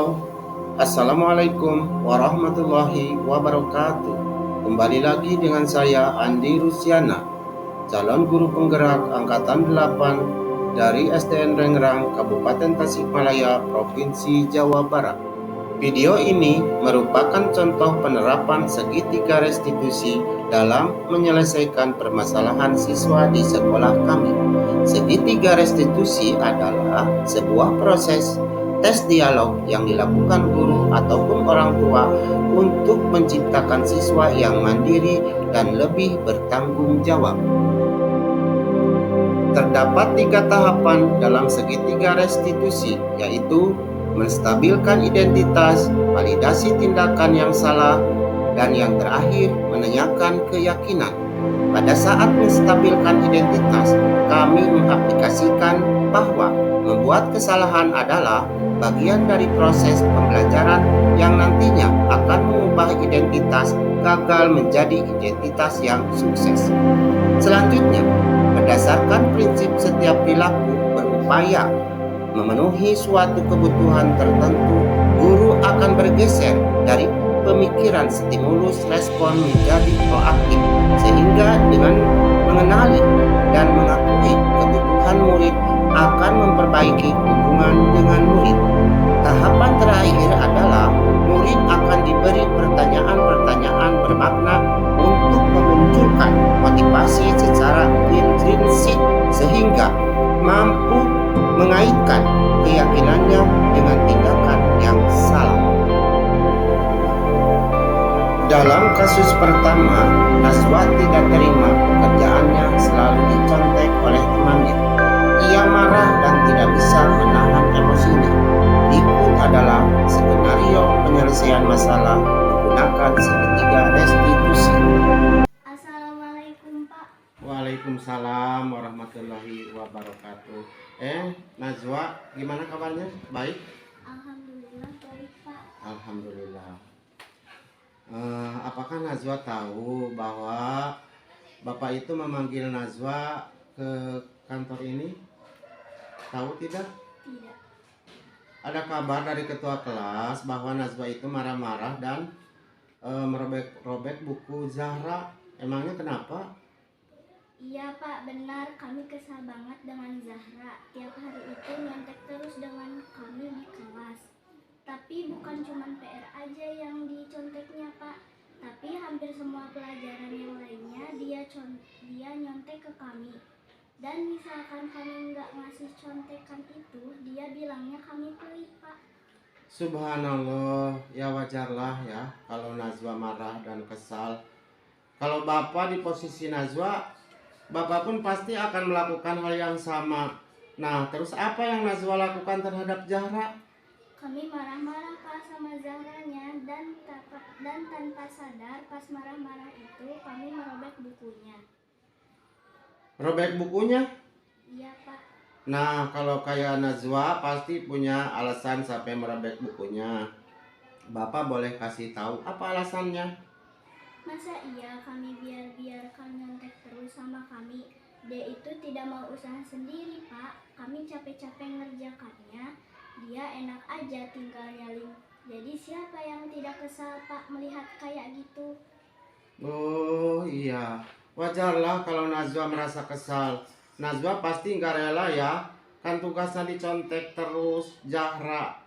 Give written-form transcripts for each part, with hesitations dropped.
Halo, Assalamualaikum warahmatullahi wabarakatuh. Kembali lagi dengan saya Andi Rusiana, calon guru penggerak Angkatan 8 dari SDN Rengrang, Kabupaten Tasikmalaya, Provinsi Jawa Barat. Video ini merupakan contoh penerapan segitiga restitusi dalam menyelesaikan permasalahan siswa di sekolah kami. Segitiga restitusi adalah sebuah proses tes dialog yang dilakukan guru ataupun orang tua untuk menciptakan siswa yang mandiri dan lebih bertanggung jawab. Terdapat 3 tahapan dalam segitiga restitusi, yaitu menstabilkan identitas, validasi tindakan yang salah, dan yang terakhir menanyakan keyakinan. Pada saat menstabilkan identitas, kami mengaplikasikan bahwa membuat kesalahan adalah bagian dari proses pembelajaran yang nantinya akan mengubah identitas gagal menjadi identitas yang sukses. Selanjutnya, berdasarkan prinsip setiap perilaku berupaya memenuhi suatu kebutuhan tertentu, guru akan bergeser dari pemikiran stimulus respon menjadi proaktif, sehingga dengan mengenali dan mengakui kebutuhan murid akan memperbaiki hubungan dengan murid. Tahapan terakhir adalah murid akan diberi pertanyaan-pertanyaan bermakna untuk memunculkan motivasi secara intrinsik sehingga mampu mengaitkan keyakinannya dengan tindakan yang salah. Dalam kasus pertama, Najwa tidak terima pekerjaannya selalu dicontek oleh temannya. Ia marah dan tidak bisa menahan emosinya. Berikut adalah skenario penyelesaian masalah menggunakan segitiga restitusi. Assalamualaikum, Pak. Waalaikumsalam warahmatullahi wabarakatuh. Najwa, gimana kabarnya? Baik? Alhamdulillah baik, Pak. Alhamdulillah. Apakah Najwa tahu bahwa Bapak itu memanggil Najwa ke kantor ini? Tahu tidak? Tidak. Ada kabar dari ketua kelas bahwa Najwa itu marah-marah dan merobek-robek buku Zahra. Emangnya kenapa? Iya, Pak, benar. Kami kesal banget dengan Zahra. Tiap hari itu nyontek terus dengan kami di kelas. Tapi bukan cuma PR aja yang diconteknya, Pak. Tapi hampir semua pelajaran yang lainnya dia nyontek ke kami. Dan misalkan kami nggak ngasih contekan itu, dia bilangnya kami pelit, Pak. Subhanallah, ya wajarlah ya kalau Najwa marah dan kesal. Kalau Bapak di posisi Najwa, Bapak pun pasti akan melakukan hal yang sama. Nah, terus apa yang Najwa lakukan terhadap Zahra? Kami marah-marah, Pak, sama Zahranya dan tanpa sadar pas marah-marah itu kami merobek bukunya. Robek bukunya? Iya, Pak. Nah, kalau kayak Najwa pasti punya alasan sampai merobek bukunya. Bapak boleh kasih tahu apa alasannya? Masa iya kami biarkan nyontek terus sama kami? Dia itu tidak mau usaha sendiri, Pak. Kami capek-capek ngerjakannya. Dia enak aja tinggal nyalin. Jadi siapa yang tidak kesal, Pak, melihat kayak gitu? Oh iya, wajarlah kalau Najwa merasa kesal. Najwa pasti nggak rela ya, kan tugasnya dicontek terus Zahra.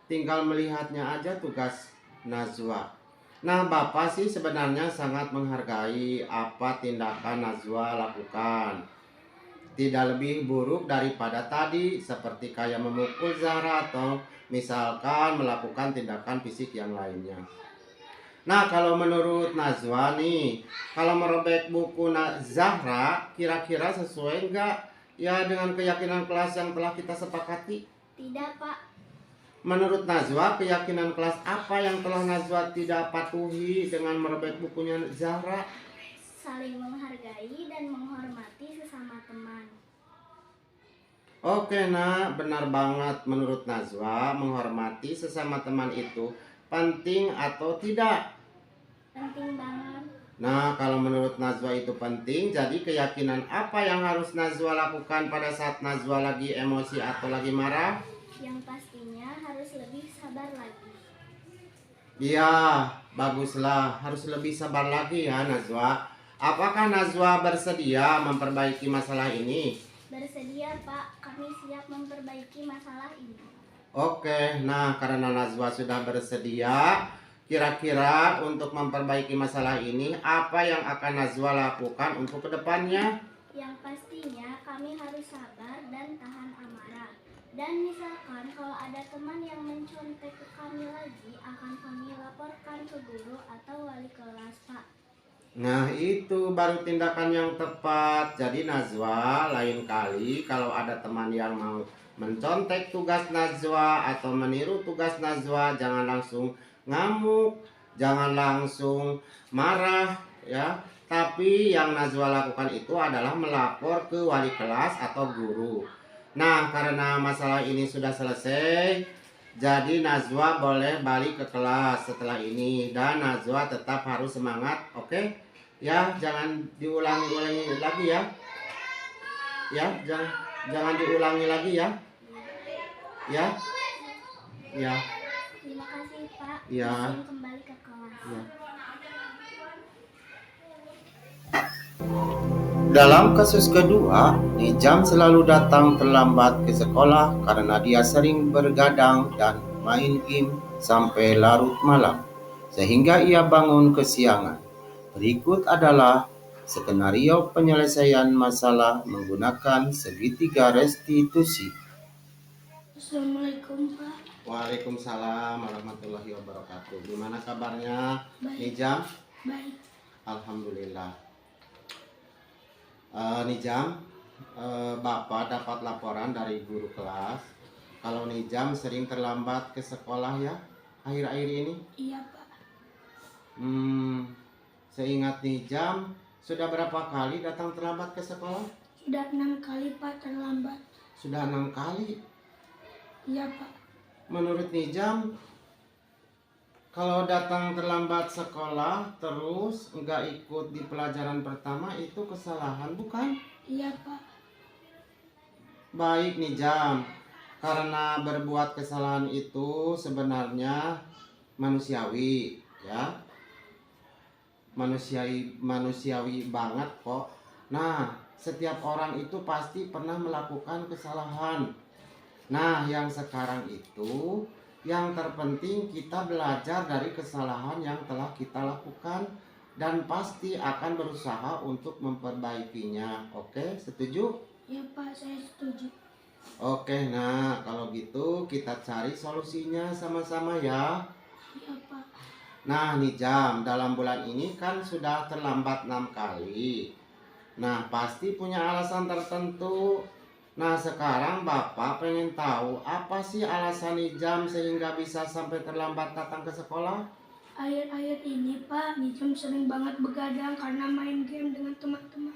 Tinggal melihatnya aja tugas Najwa. Nah, Bapak sih sebenarnya sangat menghargai apa tindakan Najwa lakukan. Tidak lebih buruk daripada tadi, seperti kayak memukul Zahra atau misalkan melakukan tindakan fisik yang lainnya. Nah, kalau menurut Najwa nih, kalau merobek buku Zahra, kira-kira sesuai nggak ya dengan keyakinan kelas yang telah kita sepakati? Tidak, Pak. Menurut Najwa, keyakinan kelas apa yang telah Najwa tidak patuhi dengan merobek bukunya Zahra? Saling menghargai dan menghormati sesama teman. Oke, nah benar banget. Menurut Najwa, menghormati sesama teman itu penting atau tidak? Penting banget. Nah, kalau menurut Najwa itu penting, jadi keyakinan apa yang harus Najwa lakukan pada saat Najwa lagi emosi atau lagi marah? Yang pastinya harus lebih sabar lagi. Iya, baguslah. Harus lebih sabar lagi ya, Najwa. Apakah Najwa bersedia memperbaiki masalah ini? Bersedia Pak, kami siap memperbaiki masalah ini. Oke, nah karena Najwa sudah bersedia, kira-kira untuk memperbaiki masalah ini, apa yang akan Najwa lakukan untuk kedepannya? Yang pastinya kami harus sabar dan tahan amarah. Dan misalkan kalau ada teman yang mencontek ke kami lagi, akan kami laporkan ke guru atau wali kelas Pak. Nah, itu baru tindakan yang tepat. Jadi Najwa, lain kali kalau ada teman yang mau mencontek tugas Najwa atau meniru tugas Najwa, jangan langsung ngamuk, jangan langsung marah ya. Tapi yang Najwa lakukan itu adalah melapor ke wali kelas atau guru. Nah, karena masalah ini sudah selesai, jadi Najwa boleh balik ke kelas setelah ini dan Najwa tetap harus semangat, oke? Ya, jangan diulangi lagi ya. Ya, jangan diulangi lagi ya. Ya. Ya. Terima kasih Pak. Ya. Izin kembali ke kelas. Ya. Dalam kasus kedua, Nijam selalu datang terlambat ke sekolah karena dia sering bergadang dan main game sampai larut malam, sehingga ia bangun kesiangan. Berikut adalah skenario penyelesaian masalah menggunakan segitiga restitusi. Assalamualaikum Pak. Waalaikumsalam warahmatullahi wabarakatuh. Gimana kabarnya, Baik. Nijam? Baik. Alhamdulillah. Nijam, Bapak dapat laporan dari guru kelas kalau Nijam sering terlambat ke sekolah ya akhir-akhir ini. Iya Pak. Seingat Nijam, sudah berapa kali datang terlambat ke sekolah? Sudah 6 kali Pak terlambat. Sudah 6 kali. Iya Pak. Menurut Nijam, kalau datang terlambat sekolah terus nggak ikut di pelajaran pertama itu kesalahan bukan? Iya Pak. Baik Nijam, karena berbuat kesalahan itu sebenarnya manusiawi ya. Manusiawi banget kok. Nah, setiap orang itu pasti pernah melakukan kesalahan. Nah, yang sekarang itu yang terpenting kita belajar dari kesalahan yang telah kita lakukan dan pasti akan berusaha untuk memperbaikinya. Oke, setuju? Ya Pak, saya setuju. Oke, nah kalau gitu kita cari solusinya sama-sama ya. Iya Pak. Nah, Nijam, dalam bulan ini kan sudah terlambat 6 kali. Nah, pasti punya alasan tertentu. Nah, sekarang Bapak pengen tahu apa sih alasan Nijam sehingga bisa sampai terlambat datang ke sekolah? Akhir-akhir ini Pak, Nijam sering banget begadang karena main game dengan teman-teman.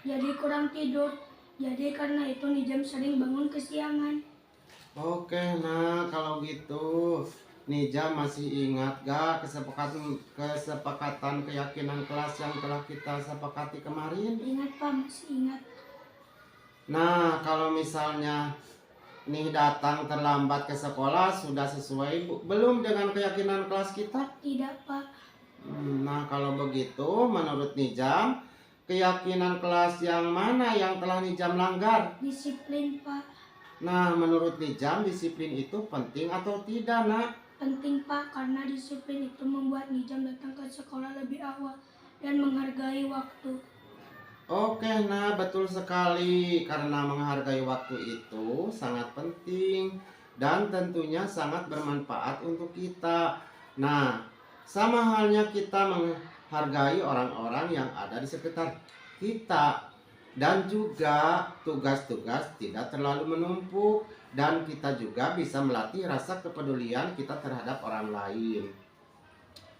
Jadi kurang tidur. Jadi karena itu Nijam sering bangun kesiangan. Oke, nah kalau gitu Nijam masih ingat gak kesepakatan keyakinan kelas yang telah kita sepakati kemarin? Ingat Pak, masih ingat. Nah, kalau misalnya nih datang terlambat ke sekolah sudah sesuai belum dengan keyakinan kelas kita? Tidak Pak. Nah, kalau begitu menurut Nijam, keyakinan kelas yang mana yang telah Nijam langgar? Disiplin Pak. Nah, menurut Nijam disiplin itu penting atau tidak, Nak? Penting Pak, karena disiplin itu membuat Nijam datang ke sekolah lebih awal dan menghargai waktu. Oke, nah betul sekali karena menghargai waktu itu sangat penting dan tentunya sangat bermanfaat untuk kita. Nah, sama halnya kita menghargai orang-orang yang ada di sekitar kita dan juga tugas-tugas tidak terlalu menumpuk dan kita juga bisa melatih rasa kepedulian kita terhadap orang lain.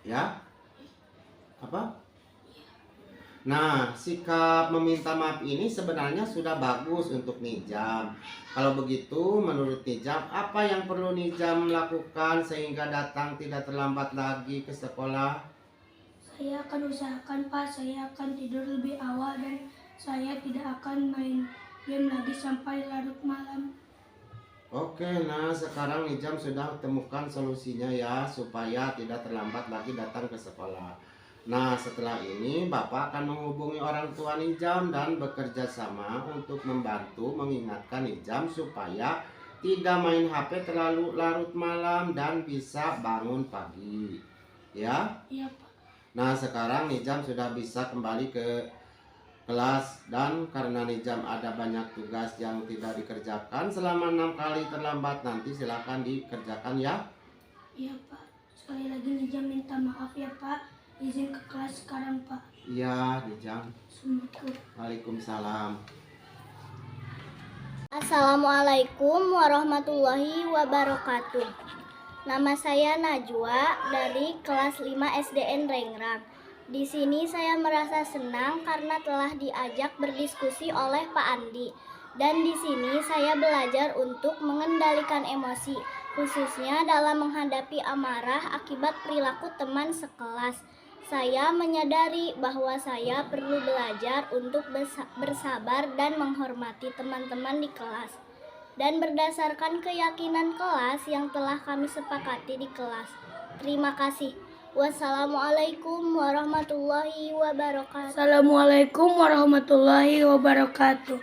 Ya? Apa? Nah, sikap meminta maaf ini sebenarnya sudah bagus untuk Nijam. Kalau begitu, menurut Nijam, apa yang perlu Nijam lakukan sehingga datang tidak terlambat lagi ke sekolah? Saya akan usahakan Pak, saya akan tidur lebih awal dan saya tidak akan main game lagi sampai larut malam. Oke, nah sekarang Nijam sudah temukan solusinya ya, supaya tidak terlambat lagi datang ke sekolah. Nah, setelah ini Bapak akan menghubungi orang tua Nijam dan bekerja sama untuk membantu mengingatkan Nijam supaya tidak main HP terlalu larut malam dan bisa bangun pagi. Ya. Iya Pak. Nah, sekarang Nijam sudah bisa kembali ke kelas, dan karena Nijam ada banyak tugas yang tidak dikerjakan selama 6 kali terlambat, nanti silakan dikerjakan ya. Iya Pak. Sekali lagi Nijam minta maaf ya Pak. Izin ke kelas sekarang Pak. Iya, Nijam. Assalamualaikum. Waalaikumsalam. Assalamualaikum warahmatullahi wabarakatuh. Nama saya Najwa dari kelas 5 SDN Rengrang. Di sini saya merasa senang karena telah diajak berdiskusi oleh Pak Andi. Dan di sini saya belajar untuk mengendalikan emosi, khususnya dalam menghadapi amarah akibat perilaku teman sekelas. Saya menyadari bahwa saya perlu belajar untuk bersabar dan menghormati teman-teman di kelas. Dan berdasarkan keyakinan kelas yang telah kami sepakati di kelas. Terima kasih. Wassalamualaikum warahmatullahi wabarakatuh. Assalamualaikum warahmatullahi wabarakatuh.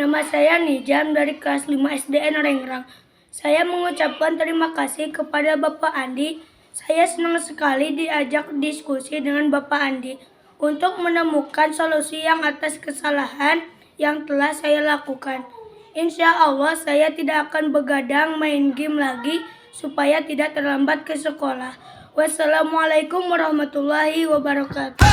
Nama saya Nijam dari kelas 5 SDN Rengrang. Saya mengucapkan terima kasih kepada Bapak Andi. Saya senang sekali diajak diskusi dengan Bapak Andi untuk menemukan solusi yang atas kesalahan yang telah saya lakukan. Insya Allah saya tidak akan begadang main game lagi supaya tidak terlambat ke sekolah. Wassalamualaikum warahmatullahi wabarakatuh.